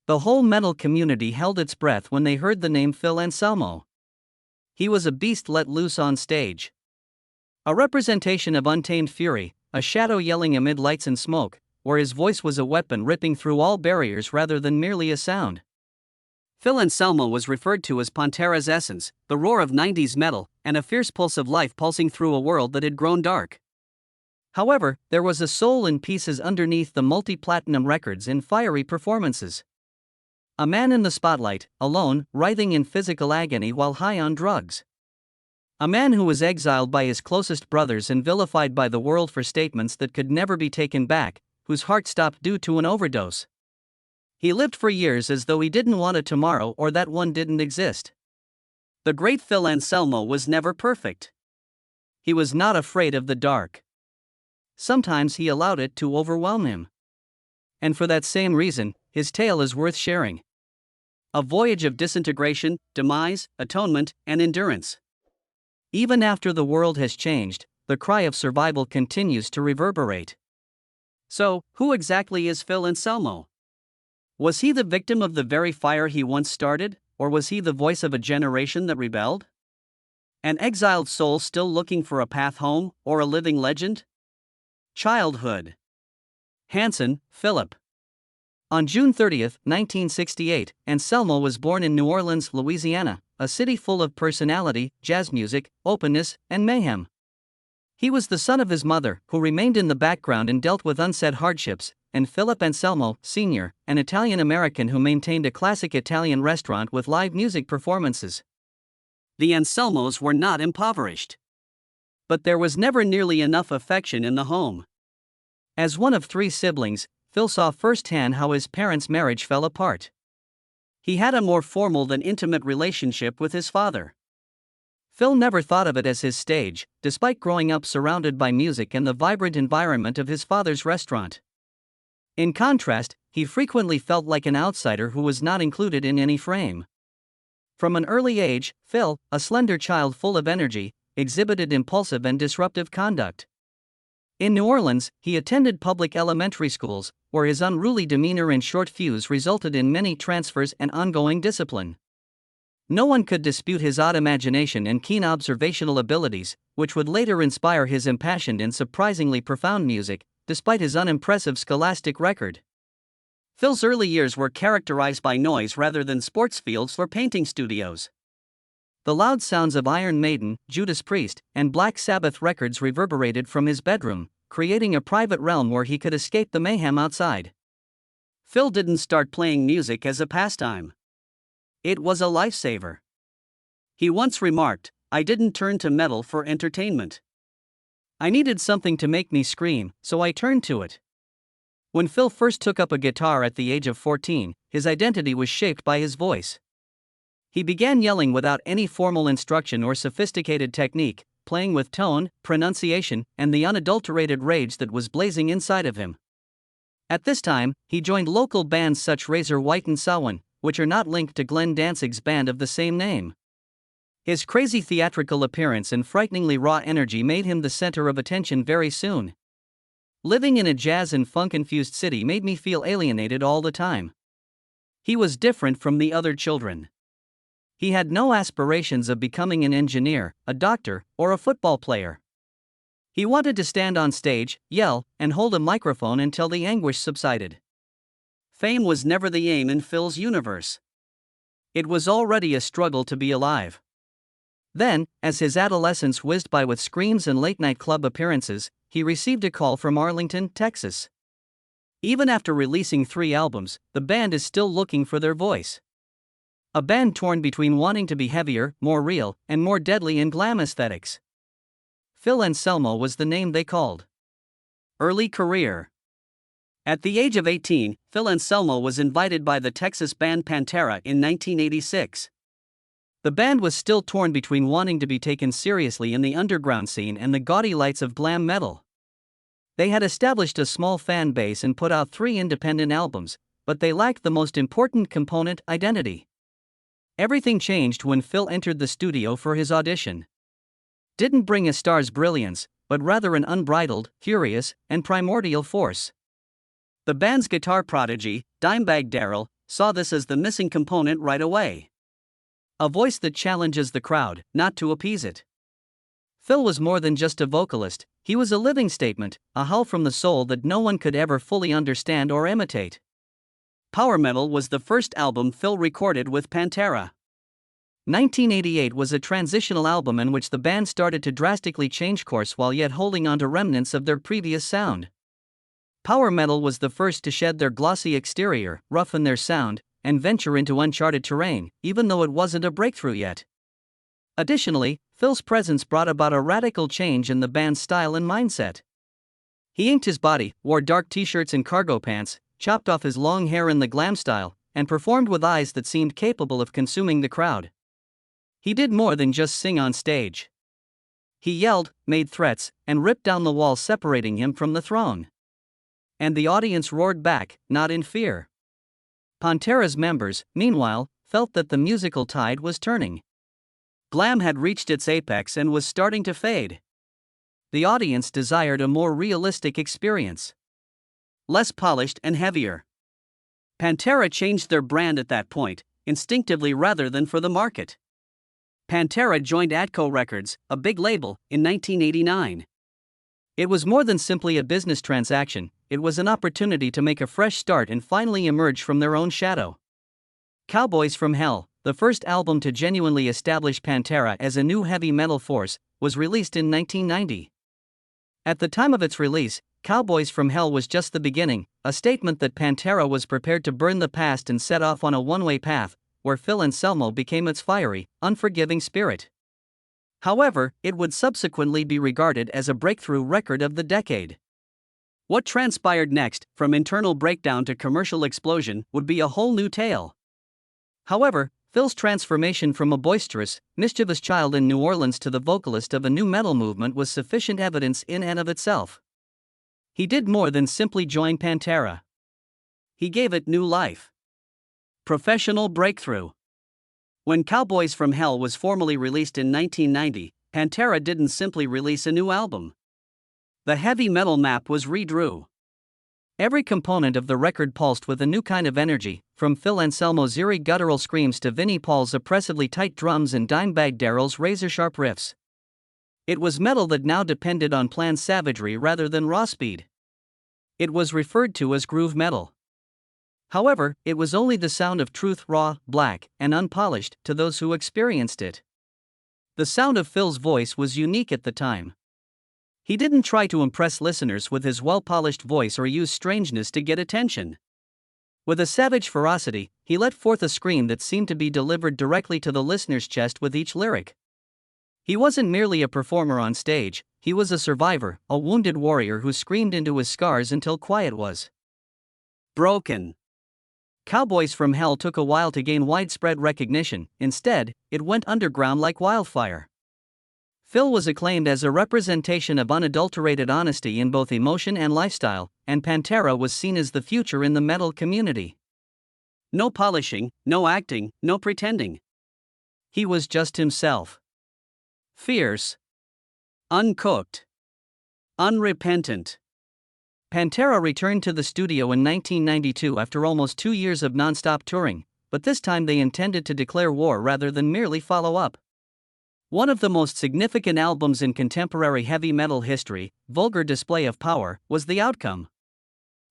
The whole metal community held its breath when they heard the name Phil Anselmo. He was a beast let loose on stage. A representation of untamed fury, a shadow yelling amid lights and smoke, where his voice was a weapon ripping through all barriers rather than merely a sound. Phil Anselmo was referred to as Pantera's essence, the roar of 90s metal, and a fierce pulse of life pulsing through a world that had grown dark. However, there was a soul in pieces underneath the multi-platinum records and fiery performances. A man in the spotlight, alone, writhing in physical agony while high on drugs. A man who was exiled by his closest brothers and vilified by the world for statements that could never be taken back, whose heart stopped due to an overdose. He lived for years as though he didn't want a tomorrow or that one didn't exist. The great Phil Anselmo was never perfect. He was not afraid of the dark. Sometimes he allowed it to overwhelm him. And for that same reason, his tale is worth sharing. A voyage of disintegration, demise, atonement, and endurance. Even after the world has changed, the cry of survival continues to reverberate. So, who exactly is Phil Anselmo? Was he the victim of the very fire he once started, or was he the voice of a generation that rebelled? An exiled soul still looking for a path home, or a living legend? Childhood. Hanson, Philip. On June 30, 1968, Anselmo was born in New Orleans, Louisiana, a city full of personality, jazz music, openness, and mayhem. He was the son of his mother, who remained in the background and dealt with unsaid hardships, and Philip Anselmo, Sr., an Italian-American who maintained a classic Italian restaurant with live music performances. The Anselmos were not impoverished. But there was never nearly enough affection in the home. As one of 3 siblings, Phil saw firsthand how his parents' marriage fell apart. He had a more formal than intimate relationship with his father. Phil never thought of it as his stage, despite growing up surrounded by music and the vibrant environment of his father's restaurant. In contrast, he frequently felt like an outsider who was not included in any frame. From an early age, Phil, a slender child full of energy, exhibited impulsive and disruptive conduct. In New Orleans, he attended public elementary schools, where his unruly demeanor and short fuse resulted in many transfers and ongoing discipline. No one could dispute his odd imagination and keen observational abilities, which would later inspire his impassioned and surprisingly profound music, despite his unimpressive scholastic record. Phil's early years were characterized by noise rather than sports fields or painting studios. The loud sounds of Iron Maiden, Judas Priest, and Black Sabbath records reverberated from his bedroom, creating a private realm where he could escape the mayhem outside. Phil didn't start playing music as a pastime. It was a lifesaver. He once remarked, "I didn't turn to metal for entertainment. I needed something to make me scream, so I turned to it." When Phil first took up a guitar at the age of 14, his identity was shaped by his voice. He began yelling without any formal instruction or sophisticated technique, playing with tone, pronunciation, and the unadulterated rage that was blazing inside of him. At this time, he joined local bands such as Razor White and Samhain, which are not linked to Glenn Danzig's band of the same name. His crazy theatrical appearance and frighteningly raw energy made him the center of attention very soon. "Living in a jazz and funk-infused city made me feel alienated all the time." He was different from the other children. He had no aspirations of becoming an engineer, a doctor, or a football player. He wanted to stand on stage, yell, and hold a microphone until the anguish subsided. Fame was never the aim in Phil's universe. It was already a struggle to be alive. Then, as his adolescence whizzed by with screams and late-night club appearances, he received a call from Arlington, Texas. Even after releasing 3 albums, the band is still looking for their voice. A band torn between wanting to be heavier, more real, and more deadly in glam aesthetics. Phil Anselmo was the name they called. Early career. At the age of 18, Phil Anselmo was invited by the Texas band Pantera in 1986. The band was still torn between wanting to be taken seriously in the underground scene and the gaudy lights of glam metal. They had established a small fan base and put out 3 independent albums, but they lacked the most important component, identity. Everything changed when Phil entered the studio for his audition. Didn't bring a star's brilliance, but rather an unbridled, furious, and primordial force. The band's guitar prodigy, Dimebag Darrell, saw this as the missing component right away. A voice that challenges the crowd, not to appease it. Phil was more than just a vocalist, he was a living statement, a howl from the soul that no one could ever fully understand or imitate. Power Metal was the first album Phil recorded with Pantera. 1988 was a transitional album in which the band started to drastically change course while yet holding on to remnants of their previous sound. Power Metal was the first to shed their glossy exterior, roughen their sound, and venture into uncharted terrain, even though it wasn't a breakthrough yet. Additionally, Phil's presence brought about a radical change in the band's style and mindset. He inked his body, wore dark t-shirts and cargo pants, chopped off his long hair in the glam style, and performed with eyes that seemed capable of consuming the crowd. He did more than just sing on stage. He yelled, made threats, and ripped down the wall separating him from the throng. And the audience roared back, not in fear. Pantera's members, meanwhile, felt that the musical tide was turning. Glam had reached its apex and was starting to fade. The audience desired a more realistic experience. Less polished and heavier. Pantera changed their brand at that point, instinctively rather than for the market. Pantera joined Atco Records, a big label, in 1989. It was more than simply a business transaction, it was an opportunity to make a fresh start and finally emerge from their own shadow. Cowboys from Hell, the first album to genuinely establish Pantera as a new heavy metal force, was released in 1990. At the time of its release, Cowboys from Hell was just the beginning, a statement that Pantera was prepared to burn the past and set off on a one-way path, where Phil Anselmo became its fiery, unforgiving spirit. However, it would subsequently be regarded as a breakthrough record of the decade. What transpired next, from internal breakdown to commercial explosion, would be a whole new tale. However, Phil's transformation from a boisterous, mischievous child in New Orleans to the vocalist of a new metal movement was sufficient evidence in and of itself. He did more than simply join Pantera. He gave it new life. Professional breakthrough. When Cowboys from Hell was formally released in 1990, Pantera didn't simply release a new album. The heavy metal map was redrew. Every component of the record pulsed with a new kind of energy, from Phil Anselmo's eerie guttural screams to Vinnie Paul's oppressively tight drums and Dimebag Darrell's razor-sharp riffs. It was metal that now depended on planned savagery rather than raw speed. It was referred to as groove metal. However, it was only the sound of truth, raw, black, and unpolished, to those who experienced it. The sound of Phil's voice was unique at the time. He didn't try to impress listeners with his well-polished voice or use strangeness to get attention. With a savage ferocity, he let forth a scream that seemed to be delivered directly to the listener's chest with each lyric. He wasn't merely a performer on stage, he was a survivor, a wounded warrior who screamed into his scars until quiet was broken. Cowboys from Hell took a while to gain widespread recognition, instead, it went underground like wildfire. Phil was acclaimed as a representation of unadulterated honesty in both emotion and lifestyle, and Pantera was seen as the future in the metal community. No polishing, no acting, no pretending. He was just himself. Fierce. Uncooked. Unrepentant. Pantera returned to the studio in 1992 after almost 2 years of non-stop touring, but this time they intended to declare war rather than merely follow up. One of the most significant albums in contemporary heavy metal history, Vulgar Display of Power, was the outcome.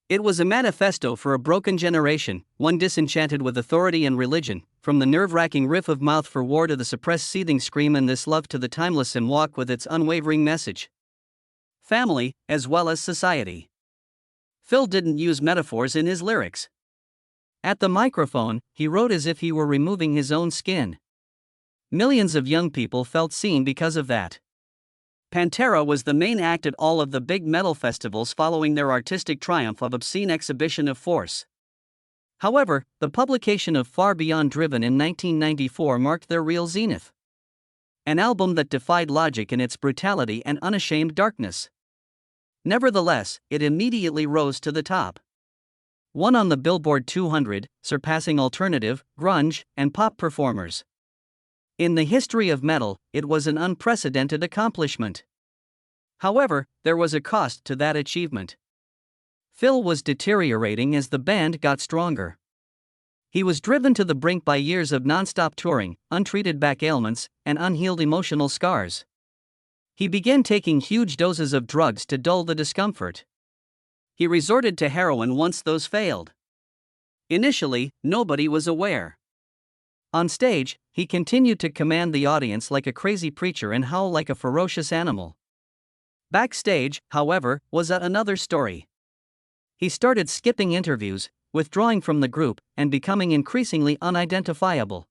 It was a manifesto for a broken generation, one disenchanted with authority and religion, from the nerve-wracking riff of Mouth for War to the suppressed seething scream in This Love to the timeless and Walk with its unwavering message. Family, as well as society. Phil didn't use metaphors in his lyrics. At the microphone, he wrote as if he were removing his own skin. Millions of young people felt seen because of that. Pantera was the main act at all of the big metal festivals following their artistic triumph of Obscene Exhibition of Force. However, the publication of Far Beyond Driven in 1994 marked their real zenith. An album that defied logic in its brutality and unashamed darkness. Nevertheless, it immediately rose to the top. One on the Billboard 200, surpassing alternative, grunge, and pop performers. In the history of metal, it was an unprecedented accomplishment. However, there was a cost to that achievement. Phil was deteriorating as the band got stronger. He was driven to the brink by years of non-stop touring, untreated back ailments, and unhealed emotional scars. He began taking huge doses of drugs to dull the discomfort. He resorted to heroin once those failed. Initially, nobody was aware. On stage, he continued to command the audience like a crazy preacher and howl like a ferocious animal. Backstage, however, was another story. He started skipping interviews, withdrawing from the group, and becoming increasingly unidentifiable.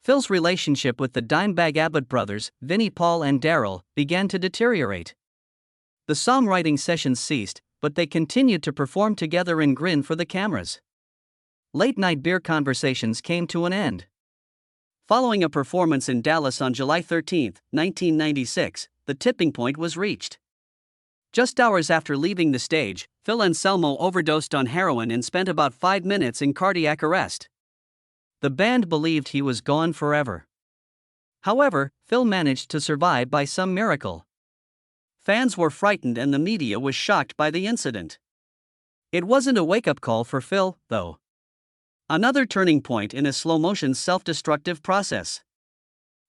Phil's relationship with the Dimebag Abbott brothers, Vinnie Paul and Daryl, began to deteriorate. The songwriting sessions ceased, but they continued to perform together and grin for the cameras. Late-night beer conversations came to an end. Following a performance in Dallas on July 13, 1996, the tipping point was reached. Just hours after leaving the stage, Phil Anselmo overdosed on heroin and spent about 5 minutes in cardiac arrest. The band believed he was gone forever. However, Phil managed to survive by some miracle. Fans were frightened and the media was shocked by the incident. It wasn't a wake-up call for Phil, though. Another turning point in a slow-motion self-destructive process.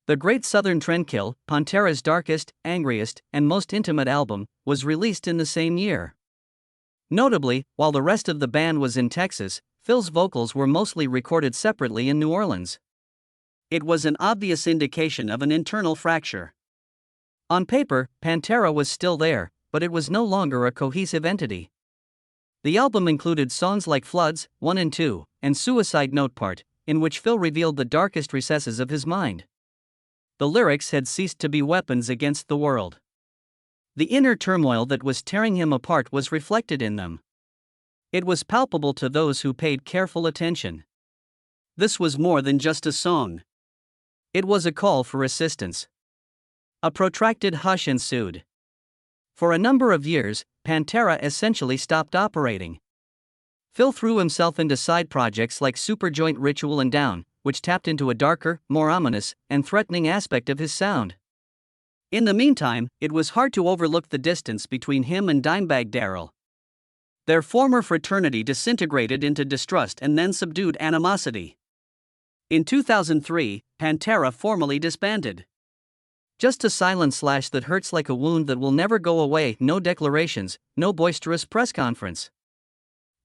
The Great Southern Trendkill, Pantera's darkest, angriest, and most intimate album, was released in the same year. Notably, while the rest of the band was in Texas, Phil's vocals were mostly recorded separately in New Orleans. It was an obvious indication of an internal fracture. On paper, Pantera was still there, but it was no longer a cohesive entity. The album included songs like Floods, 1 and 2, and Suicide Note Part, in which Phil revealed the darkest recesses of his mind. The lyrics had ceased to be weapons against the world. The inner turmoil that was tearing him apart was reflected in them. It was palpable to those who paid careful attention. This was more than just a song. It was a call for assistance. A protracted hush ensued. For a number of years, Pantera essentially stopped operating. Phil threw himself into side projects like Superjoint Ritual and Down, which tapped into a darker, more ominous, and threatening aspect of his sound. In the meantime, it was hard to overlook the distance between him and Dimebag Daryl. Their former fraternity disintegrated into distrust and then subdued animosity. In 2003, Pantera formally disbanded. Just a silent slash that hurts like a wound that will never go away, no declarations, no boisterous press conference.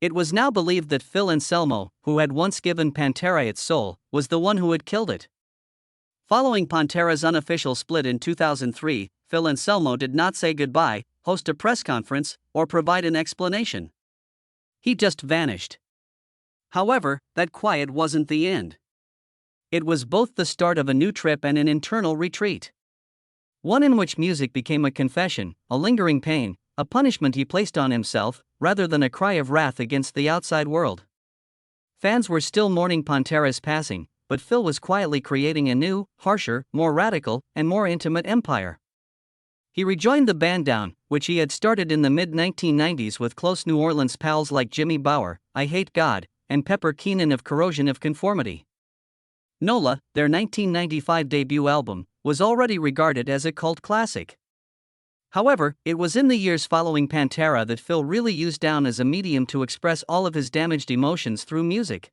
It was now believed that Phil Anselmo, who had once given Pantera its soul, was the one who had killed it. Following Pantera's unofficial split in 2003, Phil Anselmo did not say goodbye, host a press conference, or provide an explanation. He just vanished. However, that quiet wasn't the end. It was both the start of a new trip and an internal retreat. One in which music became a confession, a lingering pain, a punishment he placed on himself, rather than a cry of wrath against the outside world. Fans were still mourning Pantera's passing, but Phil was quietly creating a new, harsher, more radical, and more intimate empire. He rejoined the band Down, which he had started in the mid-1990s with close New Orleans pals like Jimmy Bower, I Hate God, and Pepper Keenan of Corrosion of Conformity. NOLA, their 1995 debut album, was already regarded as a cult classic. However, it was in the years following Pantera that Phil really used Down as a medium to express all of his damaged emotions through music.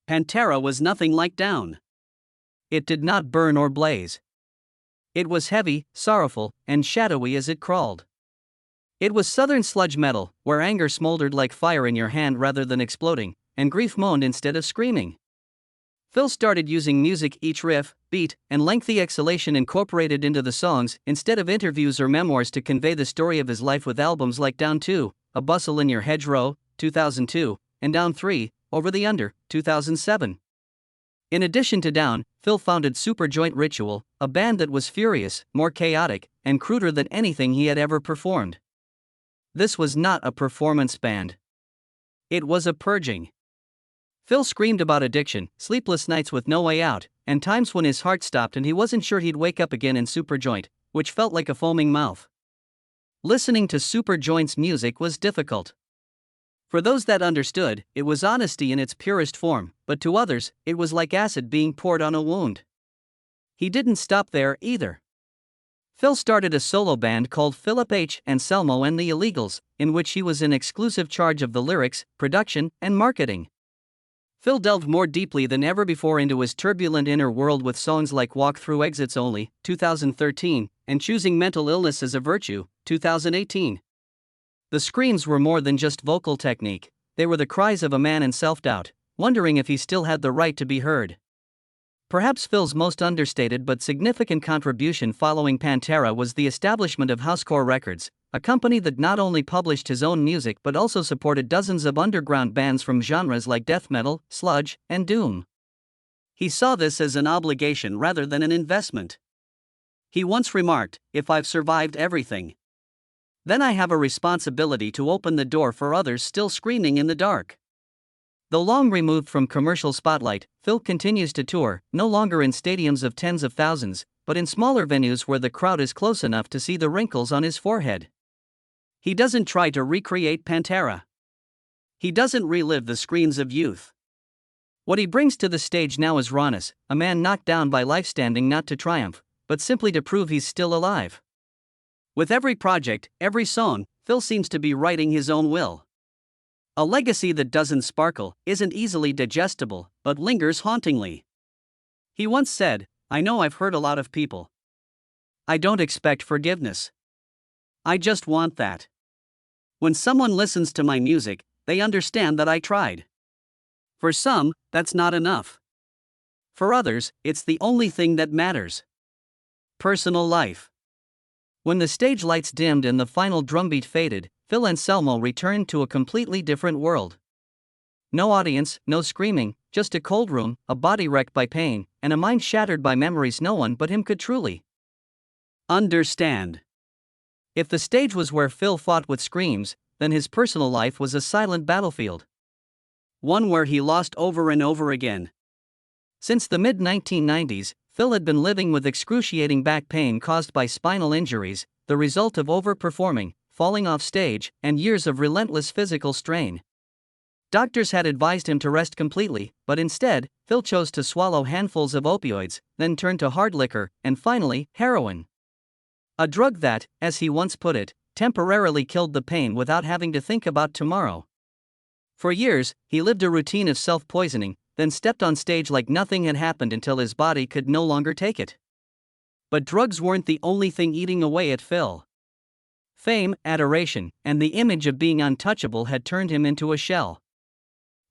Pantera was nothing like Down. It did not burn or blaze. It was heavy, sorrowful, and shadowy as it crawled. It was southern sludge metal, where anger smoldered like fire in your hand rather than exploding, and grief moaned instead of screaming. Phil started using music, each riff, beat, and lengthy exhalation incorporated into the songs, instead of interviews or memoirs, to convey the story of his life with albums like Down 2, A Bustle in Your Hedgerow, 2002, and Down 3, Over the Under, 2007. In addition to Down, Phil founded Superjoint Ritual, a band that was furious, more chaotic, and cruder than anything he had ever performed. This was not a performance band. It was a purging. Phil screamed about addiction, sleepless nights with no way out, and times when his heart stopped and he wasn't sure he'd wake up again in Superjoint, which felt like a foaming mouth. Listening to Superjoint's music was difficult. For those that understood, it was honesty in its purest form, but to others, it was like acid being poured on a wound. He didn't stop there either. Phil started a solo band called Philip H. Anselmo and the Illegals, in which he was in exclusive charge of the lyrics, production, and marketing. Phil delved more deeply than ever before into his turbulent inner world with songs like Walk Through Exits Only, 2013, and Choosing Mental Illness as a Virtue, 2018. The screams were more than just vocal technique, they were the cries of a man in self-doubt, wondering if he still had the right to be heard. Perhaps Phil's most understated but significant contribution following Pantera was the establishment of Housecore Records, a company that not only published his own music but also supported dozens of underground bands from genres like death metal, sludge, and doom. He saw this as an obligation rather than an investment. He once remarked, "If I've survived everything, then I have a responsibility to open the door for others still screaming in the dark." Though long removed from commercial spotlight, Phil continues to tour, no longer in stadiums of tens of thousands, but in smaller venues where the crowd is close enough to see the wrinkles on his forehead. He doesn't try to recreate Pantera. He doesn't relive the screams of youth. What he brings to the stage now is rawness, a man knocked down by life standing not to triumph, but simply to prove he's still alive. With every project, every song, Phil seems to be writing his own will. A legacy that doesn't sparkle, isn't easily digestible, but lingers hauntingly. He once said, "I know I've hurt a lot of people. I don't expect forgiveness. I just want that. When someone listens to my music, they understand that I tried." For some, that's not enough. For others, it's the only thing that matters. Personal life. When the stage lights dimmed and the final drumbeat faded, Phil Anselmo returned to a completely different world. No audience, no screaming, just a cold room, a body wrecked by pain, and a mind shattered by memories no one but him could truly understand. If the stage was where Phil fought with screams, then his personal life was a silent battlefield. One where he lost over and over again. Since the mid-1990s, Phil had been living with excruciating back pain caused by spinal injuries, the result of overperforming, falling off stage, and years of relentless physical strain. Doctors had advised him to rest completely, but instead, Phil chose to swallow handfuls of opioids, then turned to hard liquor, and finally, heroin. A drug that, as he once put it, temporarily killed the pain without having to think about tomorrow. For years, he lived a routine of self-poisoning, then stepped on stage like nothing had happened until his body could no longer take it. But drugs weren't the only thing eating away at Phil. Fame, adoration, and the image of being untouchable had turned him into a shell.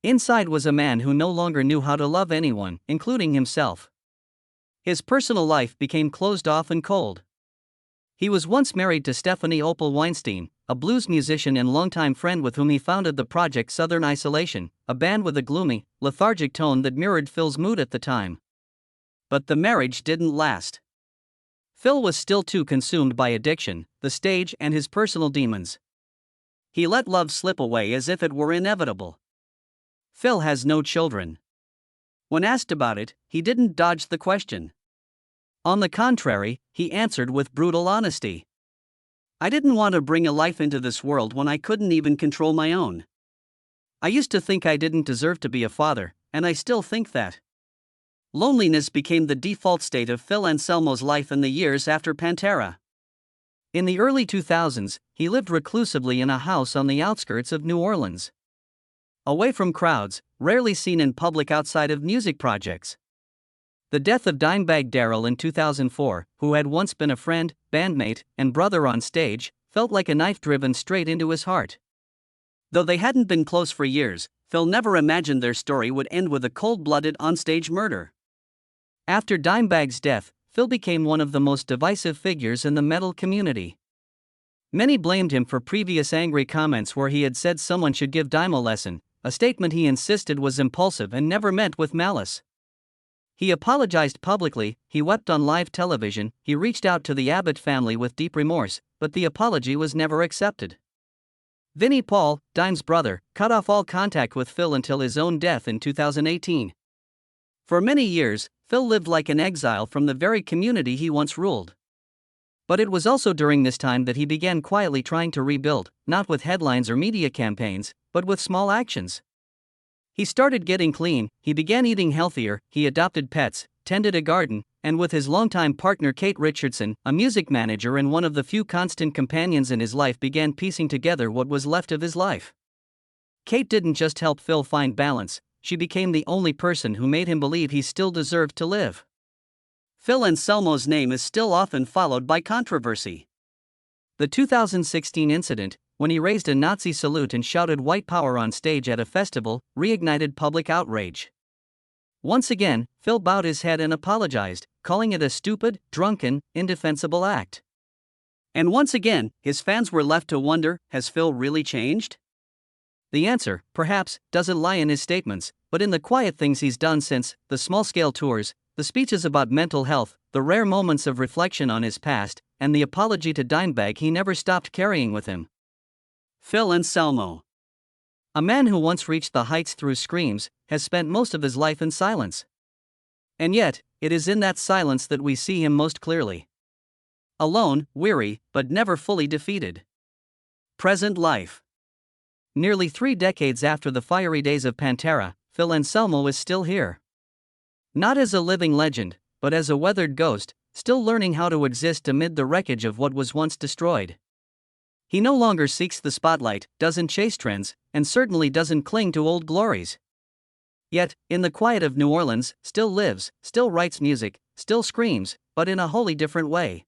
Inside was a man who no longer knew how to love anyone, including himself. His personal life became closed off and cold. He was once married to Stephanie Opal Weinstein, a blues musician and longtime friend with whom he founded the project Southern Isolation, a band with a gloomy, lethargic tone that mirrored Phil's mood at the time. But the marriage didn't last. Phil was still too consumed by addiction, the stage, and his personal demons. He let love slip away as if it were inevitable. Phil has no children. When asked about it, he didn't dodge the question. On the contrary, he answered with brutal honesty. "I didn't want to bring a life into this world when I couldn't even control my own. I used to think I didn't deserve to be a father, and I still think that." Loneliness became the default state of Phil Anselmo's life in the years after Pantera. In the early 2000s, he lived reclusively in a house on the outskirts of New Orleans. Away from crowds, rarely seen in public outside of music projects. The death of Dimebag Darrell in 2004, who had once been a friend, bandmate, and brother on stage, felt like a knife driven straight into his heart. Though they hadn't been close for years, Phil never imagined their story would end with a cold-blooded onstage murder. After Dimebag's death, Phil became one of the most divisive figures in the metal community. Many blamed him for previous angry comments where he had said someone should give Dime a lesson, a statement he insisted was impulsive and never meant with malice. He apologized publicly, he wept on live television, he reached out to the Abbott family with deep remorse, but the apology was never accepted. Vinnie Paul, Dime's brother, cut off all contact with Phil until his own death in 2018. For many years, Phil lived like an exile from the very community he once ruled. But it was also during this time that he began quietly trying to rebuild, not with headlines or media campaigns, but with small actions. He started getting clean, he began eating healthier, he adopted pets, tended a garden, and with his longtime partner Kate Richardson, a music manager and one of the few constant companions in his life, began piecing together what was left of his life. Kate didn't just help Phil find balance, she became the only person who made him believe he still deserved to live. Phil Anselmo's name is still often followed by controversy. The 2016 incident, when he raised a Nazi salute and shouted white power on stage at a festival, reignited public outrage. Once again, Phil bowed his head and apologized, calling it a stupid, drunken, indefensible act. And once again, his fans were left to wonder, has Phil really changed? The answer, perhaps, doesn't lie in his statements, but in the quiet things he's done since, the small-scale tours, the speeches about mental health, the rare moments of reflection on his past, and the apology to Dimebag he never stopped carrying with him. Phil Anselmo. A man who once reached the heights through screams, has spent most of his life in silence. And yet, it is in that silence that we see him most clearly. Alone, weary, but never fully defeated. Present life. Nearly 3 decades after the fiery days of Pantera, Phil Anselmo is still here. Not as a living legend, but as a weathered ghost, still learning how to exist amid the wreckage of what was once destroyed. He no longer seeks the spotlight, doesn't chase trends, and certainly doesn't cling to old glories. Yet, in the quiet of New Orleans, still lives, still writes music, still screams, but in a wholly different way.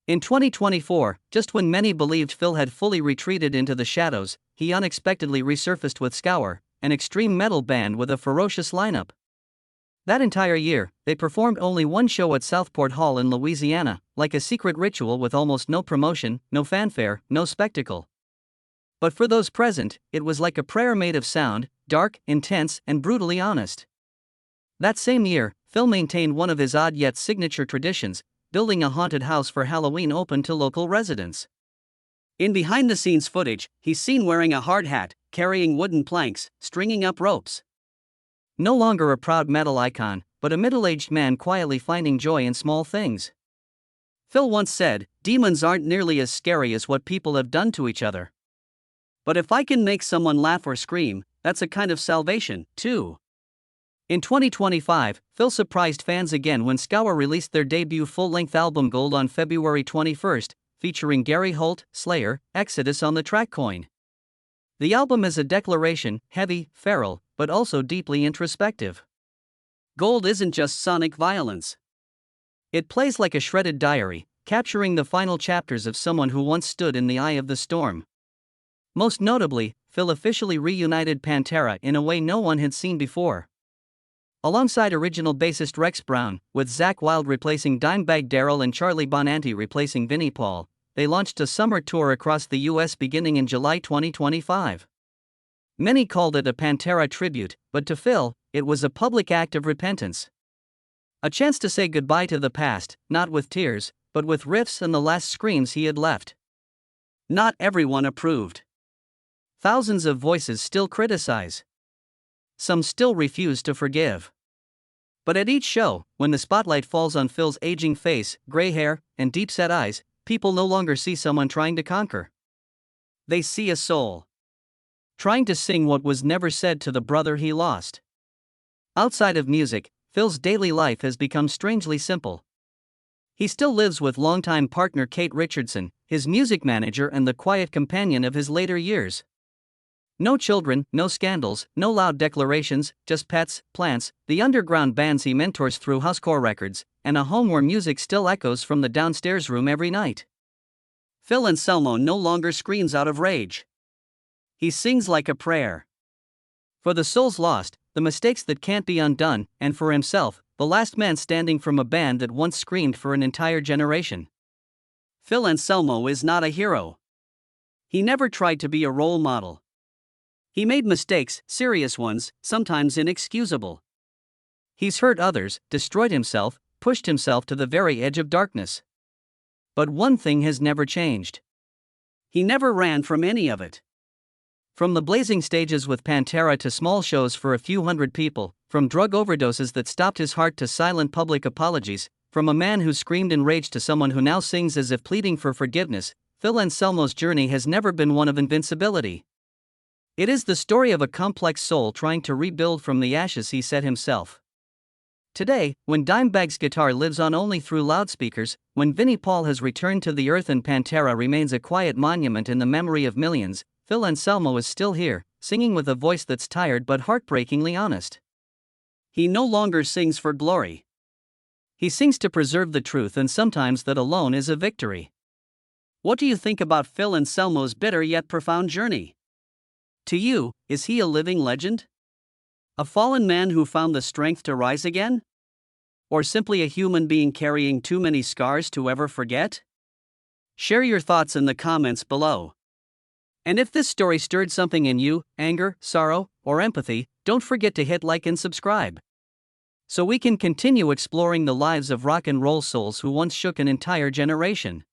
In 2024, just when many believed Phil had fully retreated into the shadows, he unexpectedly resurfaced with Scour, an extreme metal band with a ferocious lineup. That entire year, they performed only one show at Southport Hall in Louisiana, like a secret ritual with almost no promotion, no fanfare, no spectacle. But for those present, it was like a prayer made of sound, dark, intense, and brutally honest. That same year, Phil maintained one of his odd yet signature traditions, building a haunted house for Halloween open to local residents. In behind-the-scenes footage, he's seen wearing a hard hat, carrying wooden planks, stringing up ropes. No longer a proud metal icon, but a middle-aged man quietly finding joy in small things. Phil once said, "Demons aren't nearly as scary as what people have done to each other. But if I can make someone laugh or scream, that's a kind of salvation, too." In 2025, Phil surprised fans again when Scour released their debut full-length album Gold on February 21, featuring Gary Holt, Slayer, Exodus on the track Coin. The album is a declaration, heavy, feral, but also deeply introspective. Gold isn't just sonic violence. It plays like a shredded diary, capturing the final chapters of someone who once stood in the eye of the storm. Most notably, Phil officially reunited Pantera in a way no one had seen before. Alongside original bassist Rex Brown, with Zakk Wylde replacing Dimebag Darrell and Charlie Bonanti replacing Vinnie Paul, they launched a summer tour across the U.S. beginning in July 2025. Many called it a Pantera tribute, but to Phil, it was a public act of repentance. A chance to say goodbye to the past, not with tears, but with riffs and the last screams he had left. Not everyone approved. Thousands of voices still criticize. Some still refuse to forgive. But at each show, when the spotlight falls on Phil's aging face, gray hair, and deep-set eyes, people no longer see someone trying to conquer. They see a soul. Trying to sing what was never said to the brother he lost. Outside of music, Phil's daily life has become strangely simple. He still lives with longtime partner Kate Richardson, his music manager and the quiet companion of his later years. No children, no scandals, no loud declarations, just pets, plants, the underground bands he mentors through Housecore Records, and a home where music still echoes from the downstairs room every night. Phil Anselmo no longer screams out of rage. He sings like a prayer. For the souls lost, the mistakes that can't be undone, and for himself, the last man standing from a band that once screamed for an entire generation. Phil Anselmo is not a hero. He never tried to be a role model. He made mistakes, serious ones, sometimes inexcusable. He's hurt others, destroyed himself, pushed himself to the very edge of darkness. But one thing has never changed. He never ran from any of it. From the blazing stages with Pantera to small shows for a few hundred people, from drug overdoses that stopped his heart to silent public apologies, from a man who screamed in rage to someone who now sings as if pleading for forgiveness, Phil Anselmo's journey has never been one of invincibility. It is the story of a complex soul trying to rebuild from the ashes he set himself. Today, when Dimebag's guitar lives on only through loudspeakers, when Vinnie Paul has returned to the earth and Pantera remains a quiet monument in the memory of millions, Phil Anselmo is still here, singing with a voice that's tired but heartbreakingly honest. He no longer sings for glory. He sings to preserve the truth, and sometimes that alone is a victory. What do you think about Phil Anselmo's bitter yet profound journey? To you, is he a living legend? A fallen man who found the strength to rise again? Or simply a human being carrying too many scars to ever forget? Share your thoughts in the comments below. And if this story stirred something in you, anger, sorrow, or empathy, don't forget to hit like and subscribe, so we can continue exploring the lives of rock and roll souls who once shook an entire generation.